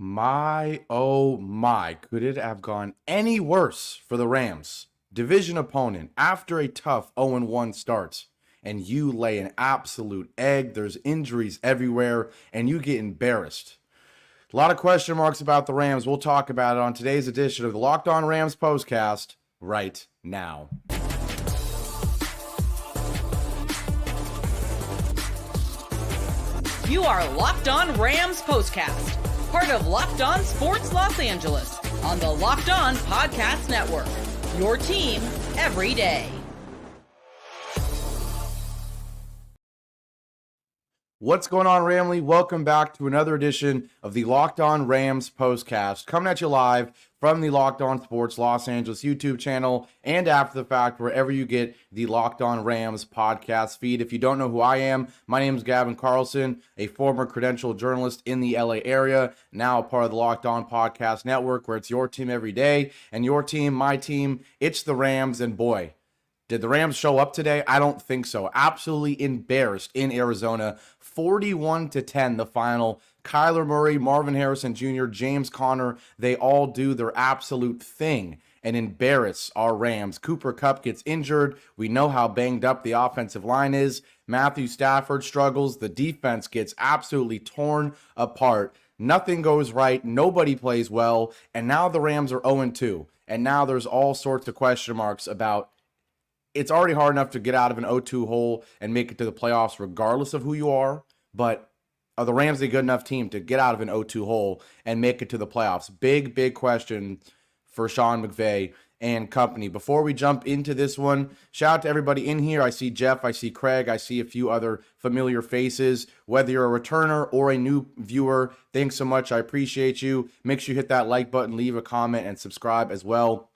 Oh my, could it have gone any worse for the Rams? Division opponent after a tough 0-1 start, and you lay an absolute egg. There's injuries everywhere, and you get embarrassed. A lot of question marks about the Rams. We'll talk about it on today's edition of the Locked On Rams Postcast right now. You are Locked On Rams Postcast, part of Locked On Sports Los Angeles, on the Locked On Podcast Network. Your team every day. What's going on, Ramley? Welcome back to another edition of the Locked On Rams Postcast, coming at you live from the Locked On Sports Los Angeles YouTube channel and after the fact, wherever you get the Locked On Rams podcast feed. If you don't know who I am, my name is Gavin Carlson, a former credentialed journalist in the LA area, now a part of the Locked On Podcast Network, where it's your team every day, and your team, my team, it's the Rams, and boy, did the Rams show up today? I don't think so. Absolutely embarrassed in Arizona. 41-10 the final. Kyler Murray, Marvin Harrison Jr., James Conner, they all do their absolute thing and embarrass our Rams. Cooper Kupp gets injured. We know how banged up the offensive line is. Matthew Stafford struggles. The defense gets absolutely torn apart. Nothing goes right. Nobody plays well. And now the Rams are 0-2. And now there's all sorts of question marks about it's already hard enough to get out of an 0-2 hole and make it to the playoffs regardless of who you are, but are the Rams a good enough team to get out of an 0-2 hole and make it to the playoffs? Big question for Sean McVay and company. Before we jump into this one, shout out to everybody in here. I see Jeff, I see Craig, I see a few other familiar faces. Whether you're a returner or a new viewer, thanks so much. I appreciate you. Make sure you hit that like button, leave a comment, and subscribe as well.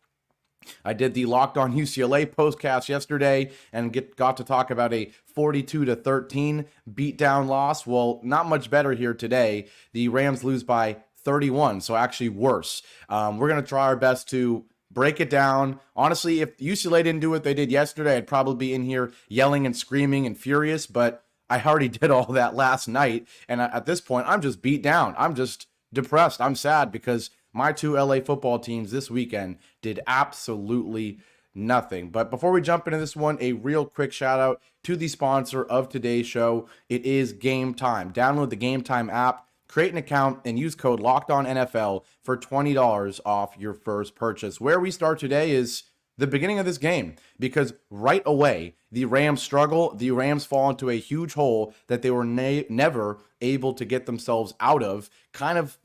I did the Locked On UCLA postcast yesterday and got to talk about a 42-13 beatdown loss. Well, not much better here today. The Rams lose by 31, so actually worse. We're going to try our best to break it down. Honestly, if UCLA didn't do what they did yesterday, I'd probably be in here yelling and screaming and furious, but I already did all that last night, and at this point, I'm just beat down. I'm just depressed. I'm sad because my two LA football teams this weekend did absolutely nothing. But before we jump into this one, a real quick shout out to the sponsor of today's show. It is Game Time. Download the Game Time app, create an account, and use code LOCKEDONNFL for $20 off your first purchase. Where we start today is the beginning of this game, because right away, the Rams struggle. The Rams fall into a huge hole that they were never able to get themselves out of, kind of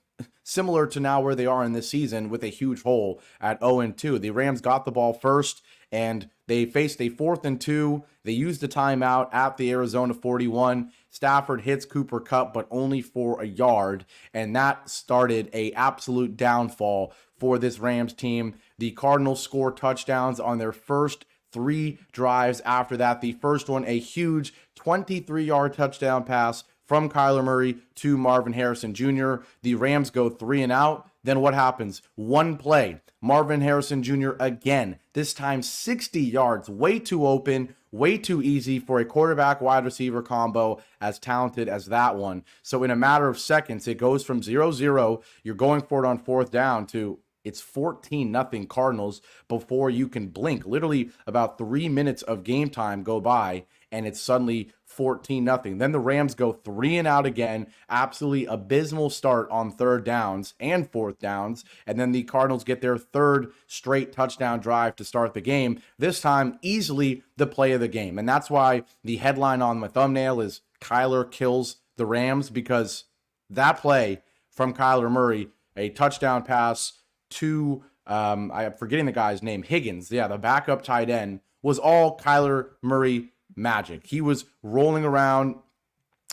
similar to now where they are in this season with a huge hole at 0-2. The Rams got the ball first, and they faced a 4th and 2. They used the timeout at the Arizona 41. Stafford hits Cooper Kupp, but only for a yard, and that started a absolute downfall for this Rams team. The Cardinals score touchdowns on their first 3 drives after that. The first one, a huge 23-yard touchdown pass from Kyler Murray to Marvin Harrison Jr. The Rams go 3 and out. Then what happens? One play, Marvin Harrison Jr. again, this time 60 yards, way too open, way too easy for a quarterback wide receiver combo as talented as that one. So in a matter of seconds, it goes from 0-0, you're going for it on 4th down, to it's 14-0 Cardinals before you can blink. Literally about 3 minutes of game time go by, and it's suddenly 14-0. Then the Rams go 3 and out again. Absolutely abysmal start on 3rd downs and 4th downs. And then the Cardinals get their 3rd straight touchdown drive to start the game. This time, easily the play of the game. And that's why the headline on my thumbnail is Kyler kills the Rams, because that play from Kyler Murray, a touchdown pass to, I'm forgetting the guy's name, Higgins. Yeah, the backup tight end, was all Kyler Murray magic. He was rolling around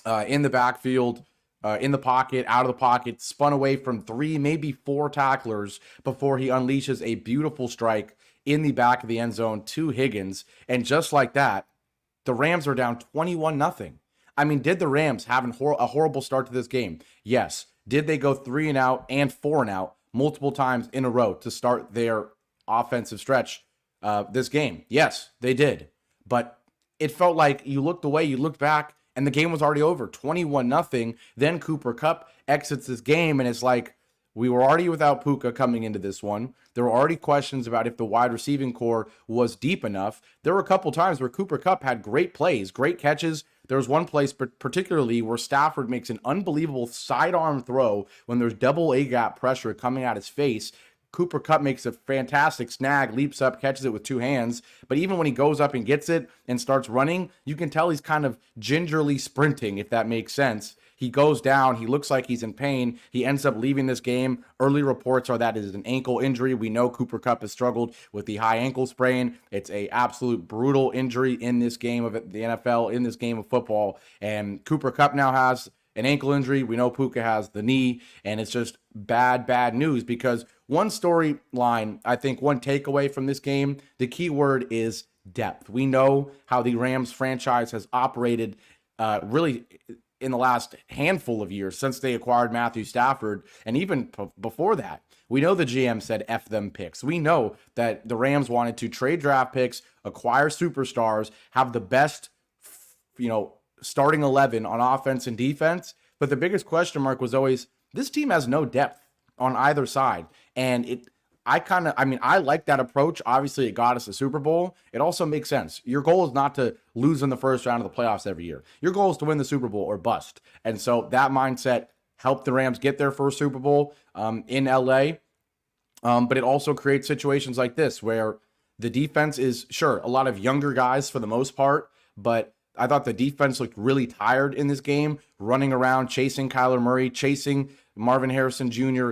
in the backfield, in the pocket, out of the pocket, spun away from 3, maybe 4 tacklers before he unleashes a beautiful strike in the back of the end zone to Higgins. And just like that, the Rams are down 21-0. I mean, did the Rams have a horrible start to this game? Yes. Did they go 3 and out and 4 and out multiple times in a row to start their offensive stretch this game? Yes, they did. But it felt like you looked away, you looked back, and the game was already over, 21-0. Then Cooper Kupp exits this game, and it's like, We were already without Puka coming into this one. There were already questions about if the wide receiving core was deep enough. There were a couple times where Cooper Kupp had great plays, great catches. There was one place particularly where Stafford makes an unbelievable sidearm throw when there's double A-gap pressure coming at his face. Cooper Kupp makes a fantastic snag, leaps up, catches it with two hands. But even when he goes up and gets it and starts running, you can tell he's kind of gingerly sprinting, if that makes sense. He goes down. He looks like he's in pain. He ends up leaving this game. Early reports are that it is an ankle injury. We know Cooper Kupp has struggled with the high ankle sprain. It's a absolute brutal injury in this game of the NFL, in this game of football. And Cooper Kupp now has an ankle injury. We know Puka has the knee, and it's just bad news because one storyline, I think one takeaway from this game, the key word is depth. We know how the Rams franchise has operated really in the last handful of years since they acquired Matthew Stafford, and even before that. We know the GM said F them picks. We know that the Rams wanted to trade draft picks, acquire superstars, have the best, starting 11 on offense and defense. But the biggest question mark was always, this team has no depth on either side. And I like that approach. Obviously, it got us a Super Bowl. It also makes sense. Your goal is not to lose in the first round of the playoffs every year. Your goal is to win the Super Bowl or bust. And so that mindset helped the Rams get their first Super Bowl in LA. But it also creates situations like this where the defense is, sure, a lot of younger guys for the most part, but I thought the defense looked really tired in this game, running around, chasing Kyler Murray, chasing Marvin Harrison Jr.,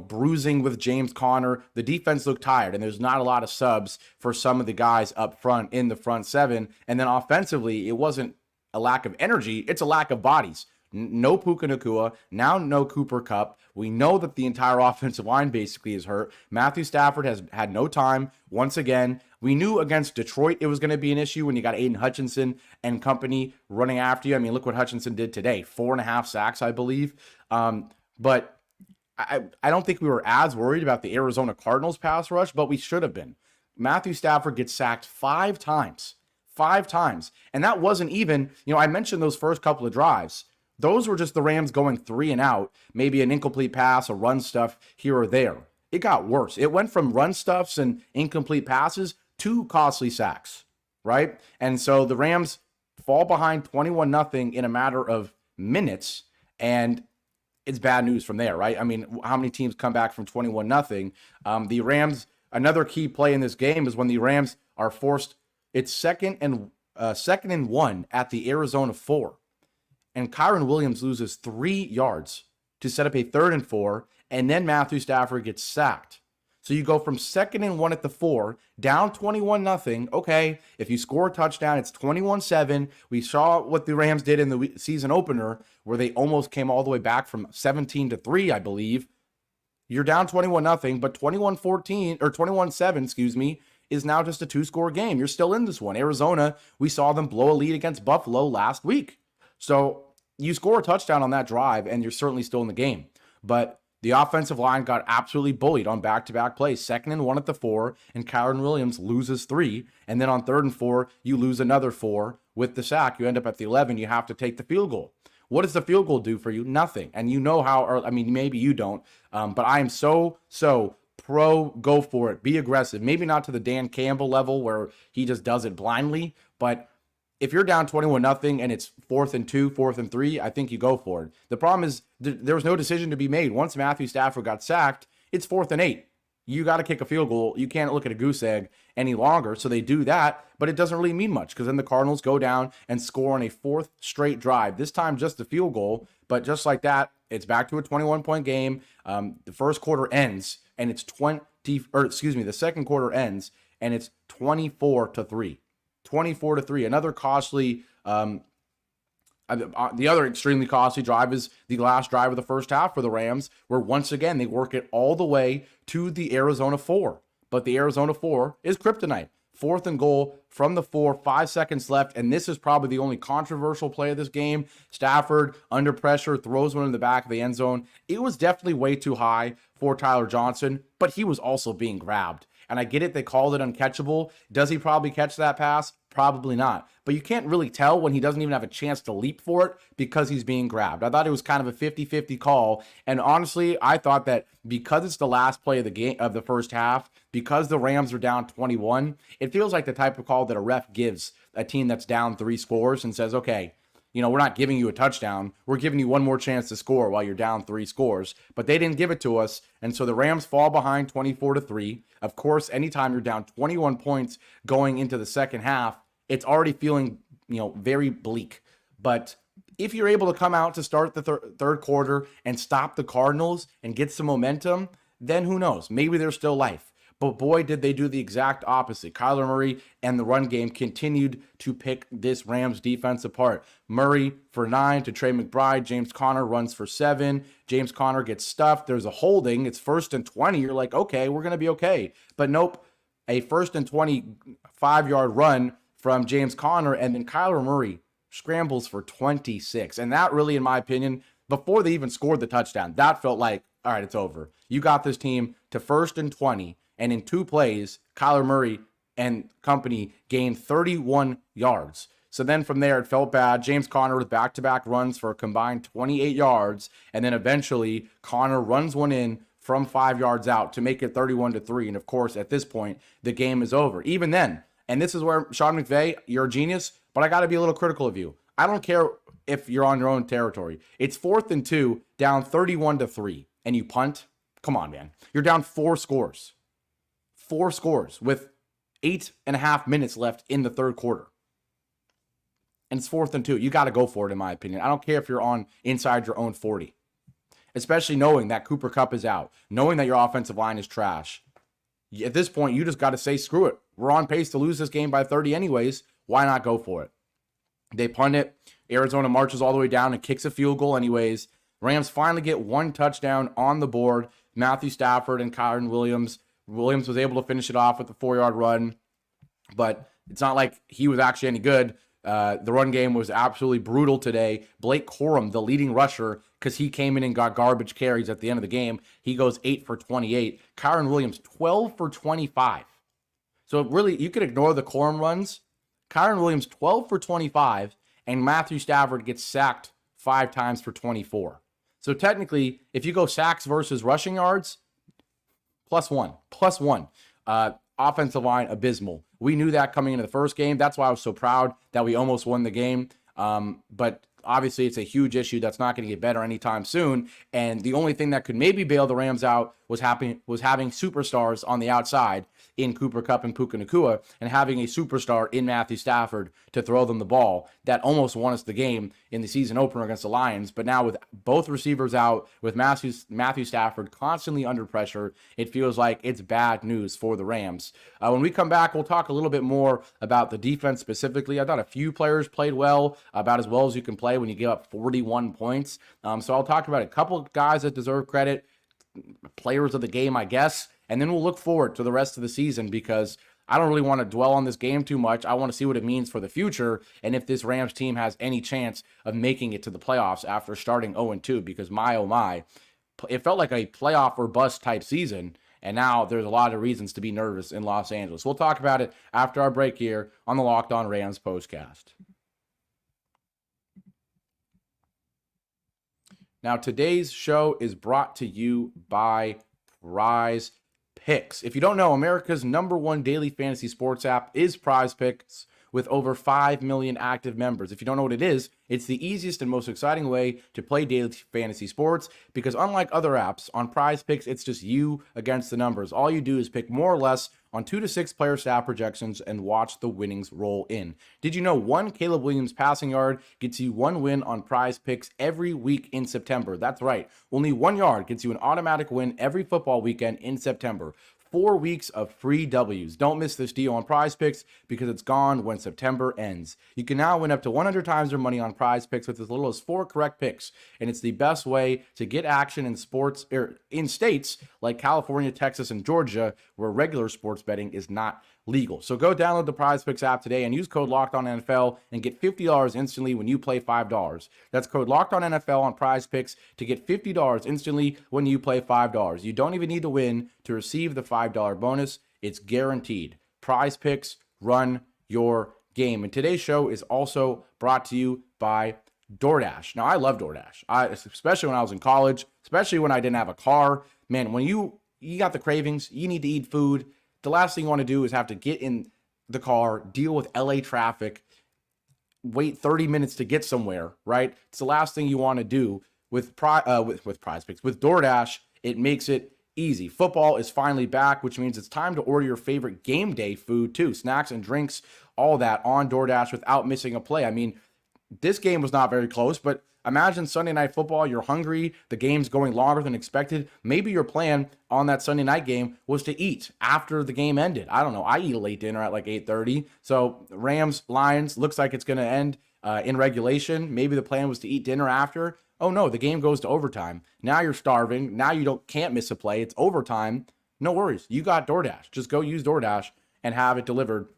bruising with James Conner. The defense looked tired, and there's not a lot of subs for some of the guys up front in the front seven. And then offensively, it wasn't a lack of energy, it's a lack of bodies. No Puka Nacua, now no Cooper Kupp. We know that the entire offensive line basically is hurt. Matthew Stafford has had no time. Once again, we knew against Detroit it was going to be an issue when you got Aiden Hutchinson and company running after you. I mean, look what Hutchinson did today. 4.5 sacks, I believe. But I don't think we were as worried about the Arizona Cardinals pass rush, but we should have been. Matthew Stafford gets sacked 5 times. 5 times. And that wasn't even, I mentioned those first couple of drives. Those were just the Rams going 3 and out, maybe an incomplete pass, a run stuff here or there. It got worse. It went from run stuffs and incomplete passes to costly sacks, right? And so the Rams fall behind 21-0 in a matter of minutes, and it's bad news from there, right? I mean, how many teams come back from 21-0? The Rams, another key play in this game is when the Rams are forced, it's second and 1 at the Arizona 4. And Kyron Williams loses 3 yards to set up a 3rd and 4, and then Matthew Stafford gets sacked. So you go from 2nd and 1 at the 4, down 21-0. Okay, if you score a touchdown, it's 21-7. We saw what the Rams did in the season opener, where they almost came all the way back from 17-3, I believe. You're down 21-0, but 21-14 or 21-7, is now just a 2-score game. You're still in this one. Arizona, we saw them blow a lead against Buffalo last week. So you score a touchdown on that drive, and you're certainly still in the game. But the offensive line got absolutely bullied on back-to-back plays. 2nd and 1 at the 4, and Kyron Williams loses 3. And then on 3rd and 4, you lose another 4 with the sack. You end up at the 11. You have to take the field goal. What does the field goal do for you? Nothing. And you know how, or I mean, maybe you don't, but I am so pro go for it. Be aggressive. Maybe not to the Dan Campbell level where he just does it blindly, but if you're down 21-0 and it's 4th and 2, 4th and 3, I think you go for it. The problem is there was no decision to be made. Once Matthew Stafford got sacked, it's 4th and 8. You got to kick a field goal. You can't look at a goose egg any longer. So they do that, but it doesn't really mean much because then the Cardinals go down and score on a 4th straight drive. This time just a field goal, but just like that, it's back to a 21-point game. The first quarter ends and it's the second quarter ends and it's 24-3. 24-3. Another costly, the other extremely costly drive is the last drive of the first half for the Rams, where once again they work it all the way to the Arizona 4. But the Arizona 4 is kryptonite. 4th and goal from the 4, 5 seconds left, and this is probably the only controversial play of this game. Stafford, under pressure, throws one in the back of the end zone. It was definitely way too high for Tyler Johnson, but he was also being grabbed. And I get it, they called it uncatchable. Does he probably catch that pass? Probably not. But you can't really tell when he doesn't even have a chance to leap for it because he's being grabbed. I thought it was kind of a 50-50 call. And honestly, I thought that because it's the last play of the game of the first half, because the Rams are down 21, it feels like the type of call that a ref gives a team that's down 3 scores and says, okay, we're not giving you a touchdown. We're giving you one more chance to score while you're down 3 scores. But they didn't give it to us. And so the Rams fall behind 24-3. Of course, anytime you're down 21 points going into the second half, it's already feeling, very bleak. But if you're able to come out to start the third quarter and stop the Cardinals and get some momentum, then who knows? Maybe there's still life. But boy, did they do the exact opposite. Kyler Murray and the run game continued to pick this Rams defense apart. Murray for 9 to Trey McBride. James Conner runs for 7. James Conner gets stuffed. There's a holding. It's 1st and 20. You're like, okay, we're going to be okay. But nope, a 1st and 25-yard run from James Conner, and then Kyler Murray scrambles for 26. And that really, in my opinion, before they even scored the touchdown, that felt like, all right, it's over. You got this team to 1st and 20. And in 2 plays, Kyler Murray and company gained 31 yards. So then from there, it felt bad. James Conner with back-to-back runs for a combined 28 yards. And then eventually, Conner runs one in from 5 yards out to make it 31-3. And of course, at this point, the game is over. Even then, and this is where, Sean McVay, you're a genius, but I got to be a little critical of you. I don't care if you're on your own territory. It's 4th and 2, down 31-3, and you punt. Come on, man. You're down 4 scores. 4 scores with 8.5 minutes left in the third quarter. And it's 4th and 2. You got to go for it, in my opinion. I don't care if you're on inside your own 40. Especially knowing that Cooper Kupp is out. Knowing that your offensive line is trash. At this point, you just got to say, screw it. We're on pace to lose this game by 30 anyways. Why not go for it? They punt it. Arizona marches all the way down and kicks a field goal anyways. Rams finally get 1 touchdown on the board. Matthew Stafford and Kyren Williams. Williams was able to finish it off with a 4-yard run, but it's not like he was actually any good. The run game was absolutely brutal today. Blake Corum, the leading rusher, because he came in and got garbage carries at the end of the game, he goes 8 for 28. Kyren Williams, 12 for 25. So really, you could ignore the Corum runs. Kyren Williams, 12 for 25, and Matthew Stafford gets sacked 5 times for 24. So technically, if you go sacks versus rushing yards, +1. Offensive line, abysmal. We knew that coming into the first game. That's why I was so proud that we almost won the game. But obviously, it's a huge issue that's not going to get better anytime soon. And the only thing that could maybe bail the Rams out was having superstars on the outside in Cooper Kupp and Puka Nacua, and having a superstar in Matthew Stafford to throw them the ball. That almost won us the game in the season opener against the Lions. But now with both receivers out, with Matthew Stafford constantly under pressure, it feels like it's bad news for the Rams. When we come back, we'll talk a little bit more about the defense specifically. I thought a few players played well, about as well as you can play when you give up 41 points. So I'll talk about a couple of guys that deserve credit, players of the game, I guess. And then we'll look forward to the rest of the season, because I don't really want to dwell on this game too much. I want to see what it means for the future, and if this Rams team has any chance of making it to the playoffs after starting 0-2, because my, oh my, it felt like a playoff or bust type season, and now there's a lot of reasons to be nervous in Los Angeles. We'll talk about it after our break here on the Locked On Rams Postcast. Now, today's show is brought to you by PrizePicks. If you don't know, America's #1 daily fantasy sports app is PrizePicks, with over 5 million active members. If you don't know what it is, it's the easiest and most exciting way to play daily fantasy sports, because unlike other apps, on PrizePicks, it's just you against the numbers. All you do is pick more or less on 2 to 6 player stat projections and watch the winnings roll in. Did you know 1 Caleb Williams passing yard gets you 1 win on PrizePicks every week in September? That's right. Only 1 yard gets you an automatic win every football weekend in September. 4 weeks of free W's. Don't miss this deal on PrizePicks, because it's gone when September ends. You can now win up to 100 times your money on PrizePicks with as little as 4 correct picks, and it's the best way to get action in sports in states like California, Texas, and Georgia, where regular sports betting is not legal. So go download the PrizePicks app today and use code LOCKEDONNFL and get $50 instantly when you play $5. That's code LOCKEDONNFL on PrizePicks to get $50 instantly when you play $5. You don't even need to win to receive the $5 bonus. It's guaranteed. PrizePicks, run your game. And today's show is also brought to you by DoorDash. Now, I love DoorDash, especially when I was in college, especially when I didn't have a car. Man, when you got the cravings, you need to eat food. The last thing you want to do is have to get in the car, deal with LA traffic, wait 30 minutes to get somewhere, right? It's the last thing you want to do with PrizePicks. With DoorDash, it makes it easy. Football is finally back, which means it's time to order your favorite game day food too. Snacks and drinks, all that on DoorDash without missing a play. I mean, this game was not very close, but imagine Sunday Night Football, you're hungry, the game's going longer than expected. Maybe your plan on that Sunday night game was to eat after the game ended. I don't know. I eat a late dinner at like 8:30. So Rams-Lions looks like it's going to end in regulation. Maybe the plan was to eat dinner after. Oh no, the game goes to overtime. Now you're starving. Now you can't miss a play. It's overtime. No worries. You got DoorDash. Just go use DoorDash and have it delivered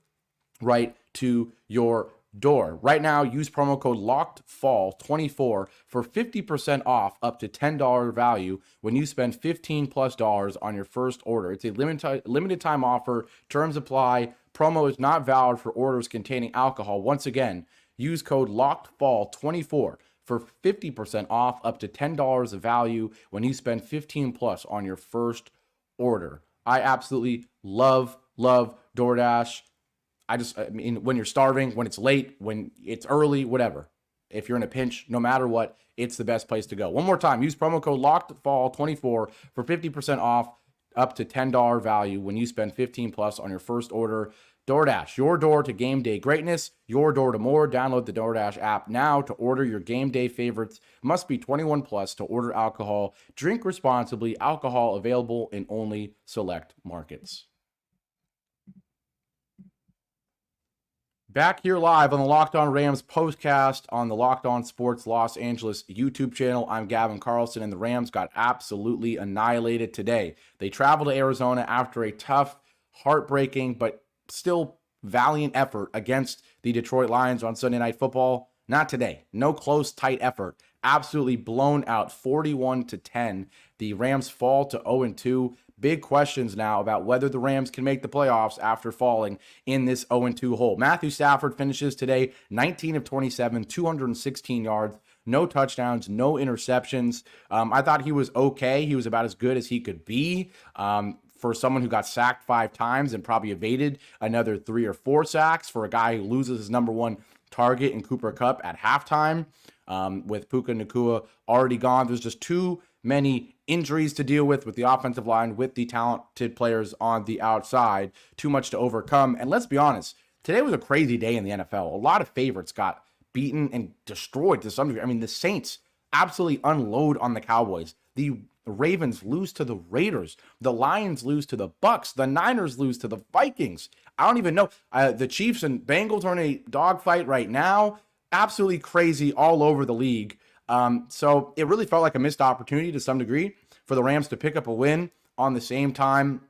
right to your door. Right now, use promo code LOCKEDFALL24 for 50% off up to $10 value when you spend $15+ on your first order. It's a limited time offer. Terms apply. Promo is not valid for orders containing alcohol. Once again, use code LOCKEDFALL24 for 50% off up to $10 of value when you spend $15+ on your first order. I absolutely love DoorDash. I mean, when you're starving, when it's late, when it's early, whatever. If you're in a pinch, no matter what, it's the best place to go. One more time, use promo code LOCKEDFALL24 for 50% off up to $10 value when you spend $15+ on your first order. DoorDash, your door to game day greatness, your door to more. Download the DoorDash app now to order your game day favorites. Must be 21+ to order alcohol. Drink responsibly. Alcohol available in only select markets. Back here live on the Locked On Rams Postcast on the Locked On Sports Los Angeles YouTube channel. I'm Gavin Carlson, and the Rams got absolutely annihilated today. They traveled to Arizona after a tough, heartbreaking, but still valiant effort against the Detroit Lions on Sunday Night Football. Not today. No close, tight effort. Absolutely blown out 41-10. The Rams fall to 0-2. Big questions now about whether the Rams can make the playoffs after falling in this 0-2 hole. Matthew Stafford finishes today 19 of 27, 216 yards, no touchdowns, no interceptions. I thought he was okay. He was about as good as he could be for someone who got sacked 5 times and probably evaded another 3 or 4 sacks for a guy who loses his number one target in Cooper Kupp at halftime. With Puka Nacua already gone, there's just too many injuries to deal with the offensive line, with the talented players on the outside. Too much to overcome. And let's be honest, today was a crazy day in the NFL. A lot of favorites got beaten and destroyed to some degree. I mean, the Saints absolutely unload on the Cowboys. The Ravens lose to the Raiders. The Lions lose to the Bucks. The Niners lose to the Vikings. I don't even know. The Chiefs and Bengals are in a dogfight right now. Absolutely crazy all over the league. So it really felt like a missed opportunity to some degree for the Rams to pick up a win on the same time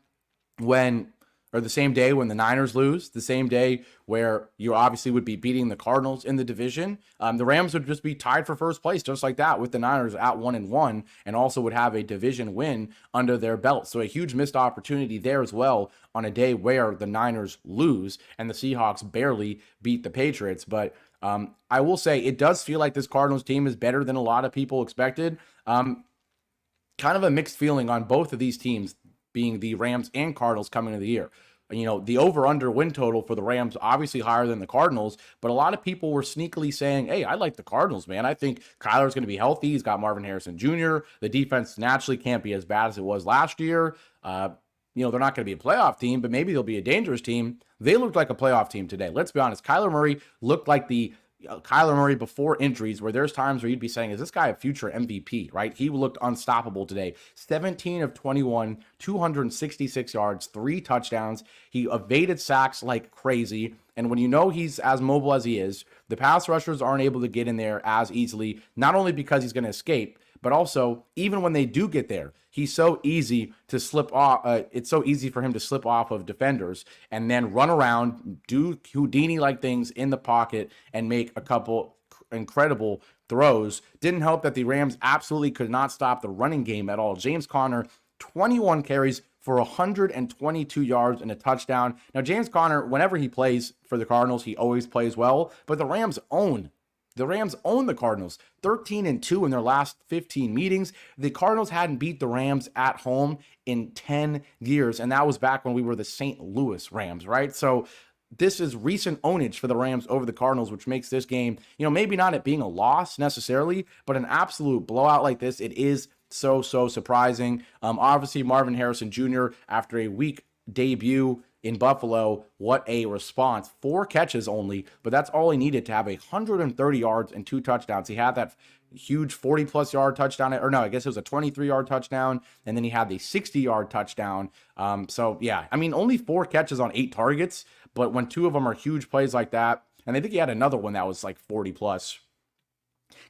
the same day when the Niners lose, the same day where you obviously would be beating the Cardinals in the division. The Rams would just be tied for first place, just like that, with the Niners at 1-1, and also would have a division win under their belt. So a huge missed opportunity there as well on a day where the Niners lose and the Seahawks barely beat the Patriots. But I will say it does feel like this Cardinals team is better than a lot of people expected. Kind of a mixed feeling on both of these teams, being the Rams and Cardinals coming into the year. You know, the over-under win total for the Rams obviously higher than the Cardinals, but a lot of people were sneakily saying, hey, I like the Cardinals, man. I think Kyler's going to be healthy. He's got Marvin Harrison Jr. The defense naturally can't be as bad as it was last year. They're not going to be a playoff team, but maybe they'll be a dangerous team. They looked like a playoff team today. Let's be honest. Kyler Murray looked like the Kyler Murray before injuries, where there's times where you'd be saying, is this guy a future MVP, right? He looked unstoppable today. 17 of 21, 266 yards, 3 touchdowns. He evaded sacks like crazy. And when you know he's as mobile as he is, the pass rushers aren't able to get in there as easily, not only because he's going to escape, but also even when they do get there, he's so easy to slip off. It's so easy for him to slip off of defenders and then run around, do Houdini-like things in the pocket, and make a couple incredible throws. Didn't help that the Rams absolutely could not stop the running game at all. James Conner, 21 carries, for 122 yards and a touchdown. Now, James Conner, whenever he plays for the Cardinals, he always plays well, but the Rams own the Cardinals 13-2 in their last 15 meetings. The Cardinals hadn't beat the Rams at home in 10 years, and that was back when we were the St. Louis Rams, right? So this is recent ownage for the Rams over the Cardinals, which makes this game, maybe not it being a loss necessarily, but an absolute blowout like this. It is so surprising. Obviously, Marvin Harrison Jr., after a weak debut in Buffalo, what a response. 4 catches only, but that's all he needed to have 130 yards and 2 touchdowns. He had that huge 40-plus yard touchdown, or no, I guess it was a 23-yard touchdown, and then he had the 60-yard touchdown. Only 4 catches on 8 targets, but when 2 of them are huge plays like that, and I think he had another one that was like 40-plus.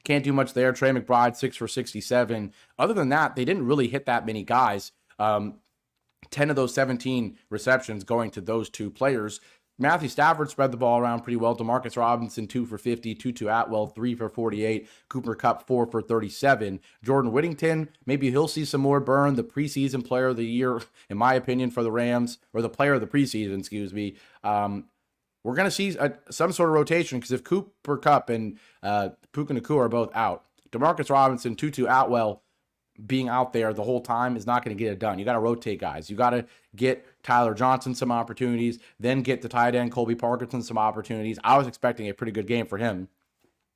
Can't do much there. Trey McBride, 6 for 67. Other than that, they didn't really hit that many guys. 10 of those 17 receptions going to those 2 players. Matthew Stafford spread the ball around pretty well. Demarcus Robinson, 2 for 50. Tutu Atwell, 3 for 48. Cooper Kupp, 4 for 37. Jordan Whittington, maybe he'll see some more burn. The preseason player of the year, in my opinion, for the Rams, or the player of the preseason, excuse me. We're going to see some sort of rotation, because if Cooper Kupp and Puka Nacua are both out, Demarcus Robinson, Tutu Atwell being out there the whole time is not going to get it done. You got to rotate guys. You got to get Tyler Johnson some opportunities, then get the tight end Colby Parkinson some opportunities. I was expecting a pretty good game for him.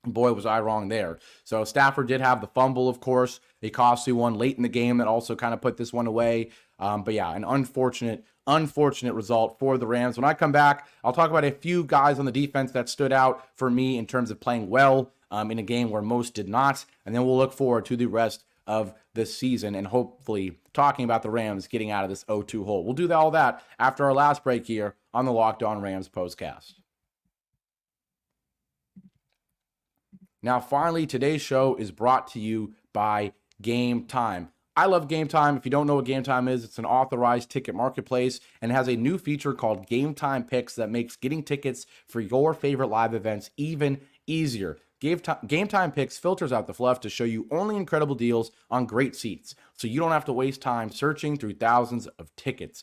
Boy, was I wrong there. So Stafford did have the fumble, of course, a costly one late in the game that also kind of put this one away. But yeah, an unfortunate result for the Rams. When I come back, I'll talk about a few guys on the defense that stood out for me in terms of playing well in a game where most did not. And then we'll look forward to the rest of this season and hopefully talking about the Rams getting out of this 0-2 hole. We'll do all that after our last break here on the Locked On Rams Postcast. Now, finally, today's show is brought to you by Game Time. I love Game Time. If you don't know what Game Time is, it's an authorized ticket marketplace and has a new feature called Game Time Picks that makes getting tickets for your favorite live events even easier. Game Time Picks filters out the fluff to show you only incredible deals on great seats, so you don't have to waste time searching through thousands of tickets.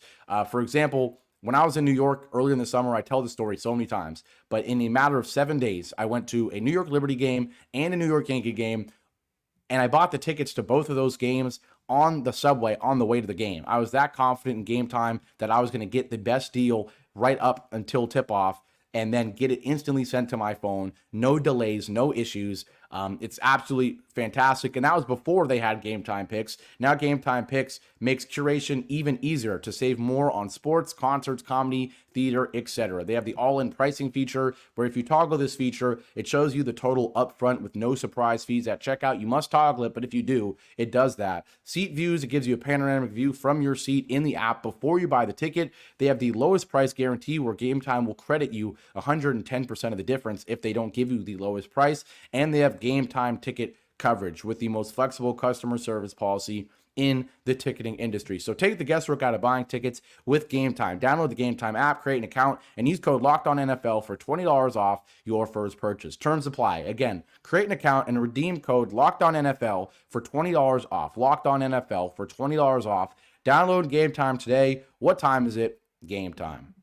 For example, when I was in New York earlier in the summer, I tell the story so many times, but in a matter of 7 days, I went to a New York Liberty game and a New York Yankee game, and I bought the tickets to both of those games on the subway on the way to the game. I was that confident in Game Time that I was going to get the best deal right up until tip-off, and then get it instantly sent to my phone. No delays, no issues. It's absolutely fantastic. And that was before they had Game Time Picks. Now Game Time Picks makes curation even easier to save more on sports, concerts, comedy, theater, etc. They have the all-in pricing feature, where if you toggle this feature, it shows you the total upfront with no surprise fees at checkout. You must toggle it, but if you do, it does that. Seat views, it gives you a panoramic view from your seat in the app before you buy the ticket. They have the lowest price guarantee, where Game Time will credit you 110% of the difference if they don't give you the lowest price. And they have Game Time ticket coverage with the most flexible customer service policy in the ticketing industry. So take the guesswork out of buying tickets with Game Time. Download the Game Time app, create an account, and use code LOCKEDONNFL for $20 off your first purchase. Terms apply. Again, create an account and redeem code LOCKEDONNFL for $20 off. LOCKEDONNFL for $20 off. Download Game Time today. What time is it? Game time.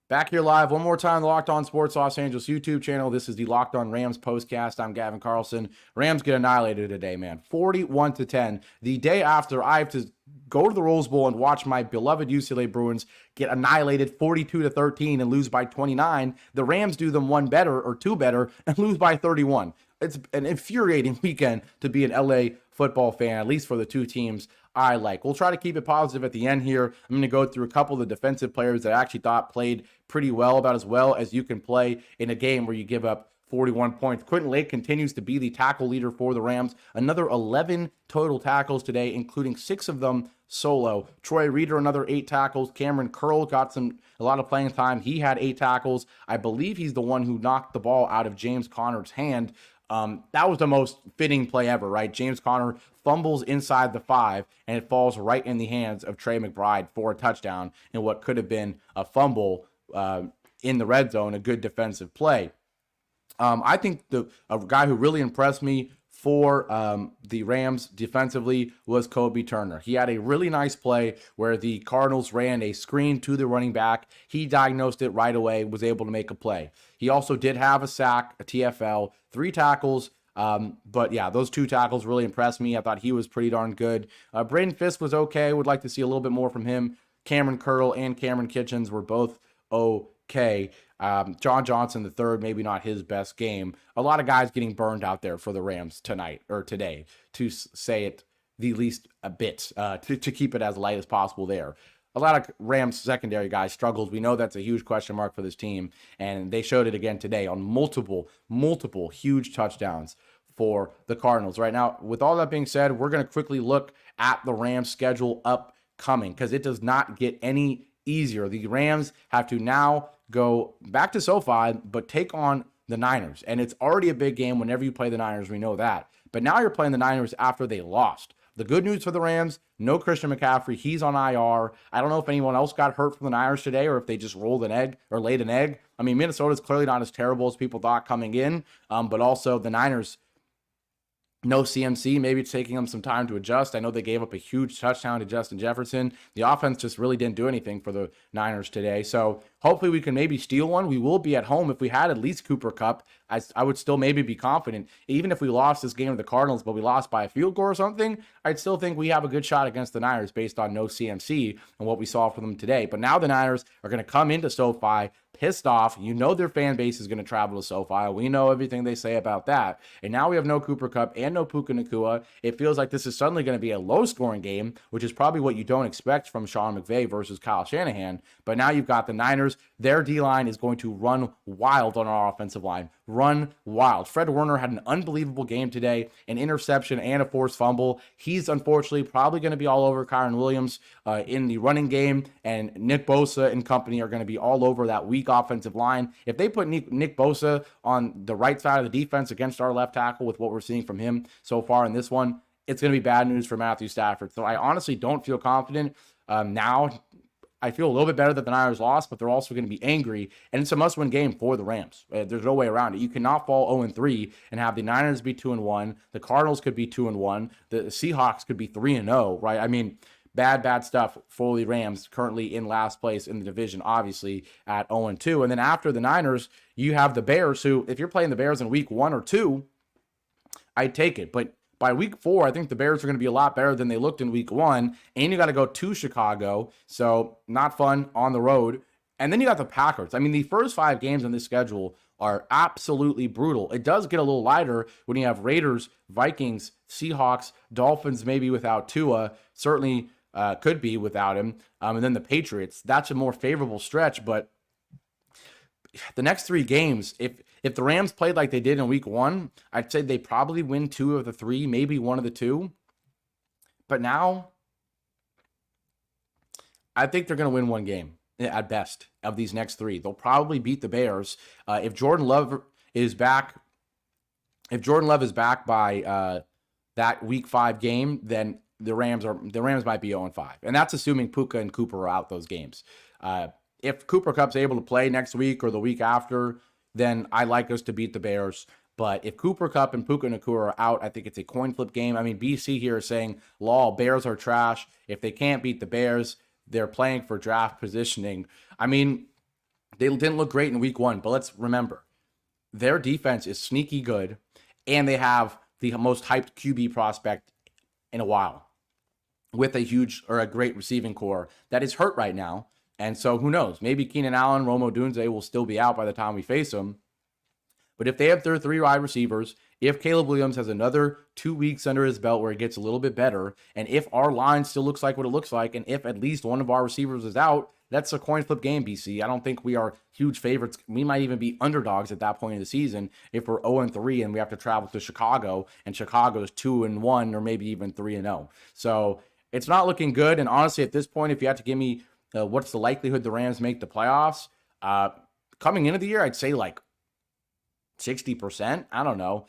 Back here live one more time, the Locked On Sports Los Angeles YouTube channel. This is the Locked On Rams Postcast. I'm Gavin Carlson. Rams get annihilated today, man. 41-10. The day after I have to go to the Rose Bowl and watch my beloved UCLA Bruins get annihilated 42-13 and lose by 29. The Rams do them one better or two better and lose by 31. It's an infuriating weekend to be an LA football fan, at least for the two teams I like. We'll try to keep it positive at the end here. I'm going to go through a couple of the defensive players that I actually thought played pretty well, about as well as you can play in a game where you give up 41 points. Quentin Lake continues to be the tackle leader for the Rams. Another 11 total tackles today, including 6 of them solo. Troy Reeder, another 8 tackles. Cameron Curl got a lot of playing time. He had 8 tackles. I believe he's the one who knocked the ball out of James Conner's hand. That was the most fitting play ever, right? James Conner fumbles inside the 5, and it falls right in the hands of Trey McBride for a touchdown in what could have been a fumble in the red zone, a good defensive play. I think a guy who really impressed me for the Rams defensively was Kobe Turner. He had a really nice play where the Cardinals ran a screen to the running back. He diagnosed it right away, was able to make a play. He also did have a sack, a TFL, 3 tackles. But yeah, those 2 tackles really impressed me. I thought he was pretty darn good. Braden Fisk was okay. Would like to see a little bit more from him. Cameron Curl and Cameron Kitchens were both okay. John Johnson the third, maybe not his best game. A lot of guys getting burned out there for the Rams tonight or today, to say it the least a bit, to keep it as light as possible there. A lot of Rams secondary guys struggled. We know that's a huge question mark for this team, and they showed it again today on multiple huge touchdowns for the Cardinals. Right now, with all that being said, we're going to quickly look at the Rams schedule upcoming because it does not get any easier. The Rams have to now go back to SoFi, but take on the Niners. And it's already a big game whenever you play the Niners. We know that. But now you're playing the Niners after they lost. The good news for the Rams, no Christian McCaffrey. He's on IR. I don't know if anyone else got hurt from the Niners today or if they just rolled an egg or laid an egg. I mean, Minnesota's clearly not as terrible as people thought coming in, but also the Niners, no CMC. Maybe it's taking them some time to adjust. I know they gave up a huge touchdown to Justin Jefferson. The offense just really didn't do anything for the Niners today. So hopefully we can maybe steal one. We will be at home. If we had at least Cooper Kupp, I would still maybe be confident. Even if we lost this game to the Cardinals, but we lost by a field goal or something, I'd still think we have a good shot against the Niners based on no CMC and what we saw from them today. But now the Niners are going to come into SoFi pissed off. You know their fan base is going to travel to SoFi. We know everything they say about that. And now we have no Cooper Kupp and no Puka Nacua. It feels like this is suddenly going to be a low-scoring game, which is probably what you don't expect from Sean McVay versus Kyle Shanahan. But now you've got the Niners. Their D-line is going to run wild on our offensive line. Run wild. Fred Warner had an unbelievable game today, an interception and a forced fumble. He's unfortunately probably going to be all over Kyren Williams in the running game, and Nick Bosa and company are going to be all over that weak offensive line. If they put Nick Bosa on the right side of the defense against our left tackle with what we're seeing from him so far in this one, it's going to be bad news for Matthew Stafford. So I honestly don't feel confident now. I feel a little bit better that the Niners lost, but they're also going to be angry, and it's a must-win game for the Rams. There's no way around it. You cannot fall 0-3 and have the Niners be 2-1. The Cardinals could be 2-1. The Seahawks could be 3-0, right? I mean, bad stuff for the Rams, currently in last place in the division, obviously, at 0-2. And then after the Niners, you have the Bears, who, if you're playing the Bears in week 1 or 2, I'd take it. But by week 4, I think the Bears are going to be a lot better than they looked in week 1. And you got to go to Chicago. So not fun on the road. And then you got the Packers. I mean, the first 5 games on this schedule are absolutely brutal. It does get a little lighter when you have Raiders, Vikings, Seahawks, Dolphins, maybe without Tua. Certainly could be without him. And then the Patriots. That's a more favorable stretch. But the next 3 games, if the Rams played like they did in week 1, I'd say they probably win 2 of the 3, maybe 1 of the 2. But now, I think they're going to win 1 game at best of these next 3. They'll probably beat the Bears. If Jordan Love is back, by that week 5 game, then the Rams might be 0-5, and that's assuming Puka and Cooper are out those games. If Cooper Kupp's able to play next week or the week after, then I like us to beat the Bears. But if Cooper Kupp and Puka Nacua are out, I think it's a coin flip game. I mean, BC here is saying, "Law, Bears are trash. If they can't beat the Bears, they're playing for draft positioning." I mean, they didn't look great in week 1, but let's remember, their defense is sneaky good, and they have the most hyped QB prospect in a while with a great receiving core that is hurt right now. And so who knows? Maybe Keenan Allen, Rome Odunze will still be out by the time we face them. But if they have their 3 wide receivers, if Caleb Williams has another 2 weeks under his belt where it gets a little bit better, and if our line still looks like what it looks like, and if at least one of our receivers is out, that's a coin flip game, BC. I don't think we are huge favorites. We might even be underdogs at that point in the season if we're 0-3 and we have to travel to Chicago, and Chicago's 2-1 or maybe even 3-0. So it's not looking good. And honestly, at this point, if you had to give me what's the likelihood the Rams make the playoffs, coming into the year, I'd say like 60%. I don't know.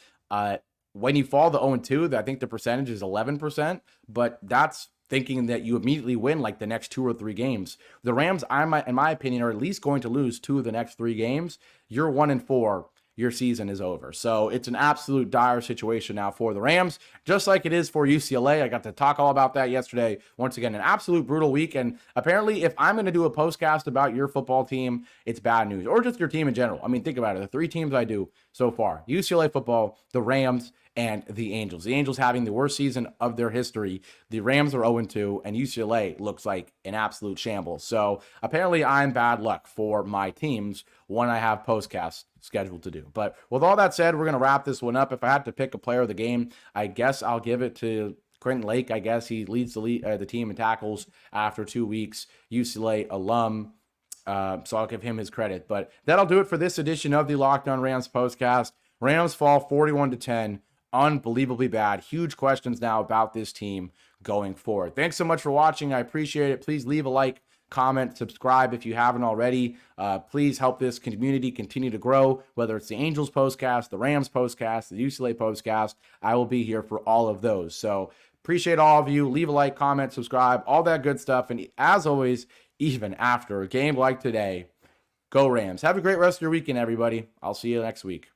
When you fall to 0-2, I think the percentage is 11%, but that's thinking that you immediately win like the next 2 or 3 games. The Rams, in my opinion, are at least going to lose 2 of the next 3 games. You're 1-4. your season is over. So it's an absolute dire situation now for the Rams, just like it is for UCLA. I got to talk all about that yesterday. Once again, an absolute brutal week. And apparently, if I'm going to do a postcast about your football team, it's bad news, or just your team in general. I mean, think about it. The three teams I do so far: UCLA football, the Rams, and the Angels. The Angels having the worst season of their history. The Rams are 0-2, and UCLA looks like an absolute shambles. So apparently I'm bad luck for my teams when I have postcasts scheduled to do. But with all that said, we're going to wrap this one up. If I had to pick a player of the game, I guess I'll give it to Quentin Lake. I guess he leads the team in tackles after 2 weeks. UCLA alum. So I'll give him his credit. But that'll do it for this edition of the Locked On Rams Postcast. Rams fall 41-10. Unbelievably bad. Huge questions now about this team going forward. Thanks so much for watching. I appreciate it. Please leave a like, comment, subscribe if you haven't already. Please help this community continue to grow, whether it's the Angels Postcast, the Rams Postcast, the UCLA Postcast. I will be here for all of those. So appreciate all of you. Leave a like, comment, subscribe, all that good stuff. And as always, even after a game like today, go Rams. Have a great rest of your weekend, everybody. I'll see you next week.